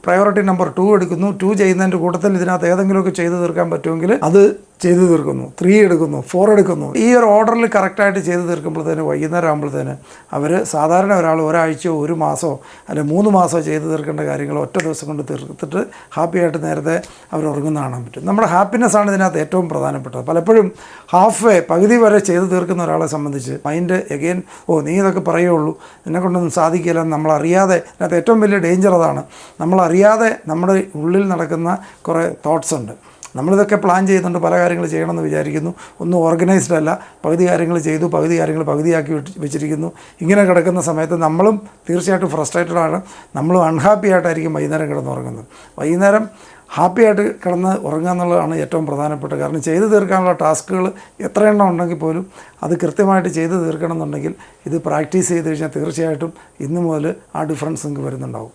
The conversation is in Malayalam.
പ്രയോറിറ്റി നമ്പർ 2 എടുക്കുന്നു. 2 ചെയ്യുന്നതിൻ്റെ കൂട്ടത്തിൽ ഇതിനകത്ത് ഏതെങ്കിലുമൊക്കെ ചെയ്തു തീർക്കാൻ പറ്റുമെങ്കിൽ അത് ചെയ്തു തീർക്കുന്നു. 3 എടുക്കുന്നു, 4 എടുക്കുന്നു. ഈ ഒരു ഓർഡറിൽ കറക്റ്റായിട്ട് ചെയ്തു തീർക്കുമ്പോഴത്തേന് വൈകുന്നേരം ആകുമ്പോഴത്തേന് അവർ സാധാരണ ഒരാഴ്ചയോ 1 മാസമോ അല്ലെങ്കിൽ 3 മാസമോ ചെയ്തു തീർക്കേണ്ട കാര്യങ്ങൾ ഒറ്റ ദിവസം കൊണ്ട് തീർത്തിട്ട് ഹാപ്പിയായിട്ട് നേരത്തെ അവർ ഉറങ്ങുന്ന കാണാൻ പറ്റും. നമ്മുടെ ഹാപ്പിനെസ്സാണ് ഇതിനകത്ത് ഏറ്റവും പ്രധാനപ്പെട്ടത്. പലപ്പോഴും പകുതി വരെ ചെയ്തു തീർക്കുന്ന ഒരാളെ സംബന്ധിച്ച് മൈൻഡ് എഗെയിൻ നീ ഇതൊക്കെ പറയുള്ളൂ, എന്നെക്കൊണ്ടൊന്നും സാധിക്കില്ല എന്ന് നമ്മളറിയാതെ, ഇതിനകത്ത് ഏറ്റവും വലിയ ഡേഞ്ചർ അതാണ്. നമ്മളറിയാതെ നമ്മുടെ ഉള്ളിൽ നടക്കുന്ന കുറേ തോട്ട്സ് ഉണ്ട്. നമ്മളിതൊക്കെ പ്ലാൻ ചെയ്യുന്നുണ്ട്, പല കാര്യങ്ങൾ ചെയ്യണമെന്ന് വിചാരിക്കുന്നു, ഒന്നും ഓർഗനൈസ്ഡ് അല്ല, പകുതി കാര്യങ്ങൾ ചെയ്തു, പകുതി കാര്യങ്ങൾ പകുതിയാക്കി വെച്ചിരിക്കുന്നു. ഇങ്ങനെ കിടക്കുന്ന സമയത്ത് നമ്മളും തീർച്ചയായിട്ടും ഫ്രസ്ട്രേറ്റഡ് ആണ്, നമ്മളും അൺഹാപ്പി ആയിട്ടായിരിക്കും വൈകുന്നേരം കിടന്നുറങ്ങുന്നത്. വൈകുന്നേരം ഹാപ്പിയായിട്ട് കിടന്ന് ഉറങ്ങുക എന്നുള്ളതാണ് ഏറ്റവും പ്രധാനപ്പെട്ട. കാരണം ചെയ്തു തീർക്കാനുള്ള ടാസ്കുകൾ എത്ര എണ്ണം ഉണ്ടെങ്കിൽ പോലും അത് കൃത്യമായിട്ട് ചെയ്തു തീർക്കണം എന്നുണ്ടെങ്കിൽ ഇത് പ്രാക്ടീസ് ചെയ്ത് കഴിഞ്ഞാൽ തീർച്ചയായിട്ടും ഇന്നു മുതൽ ആ ഡിഫറൻസ് നിങ്ങൾക്ക് വരുന്നുണ്ടാവും.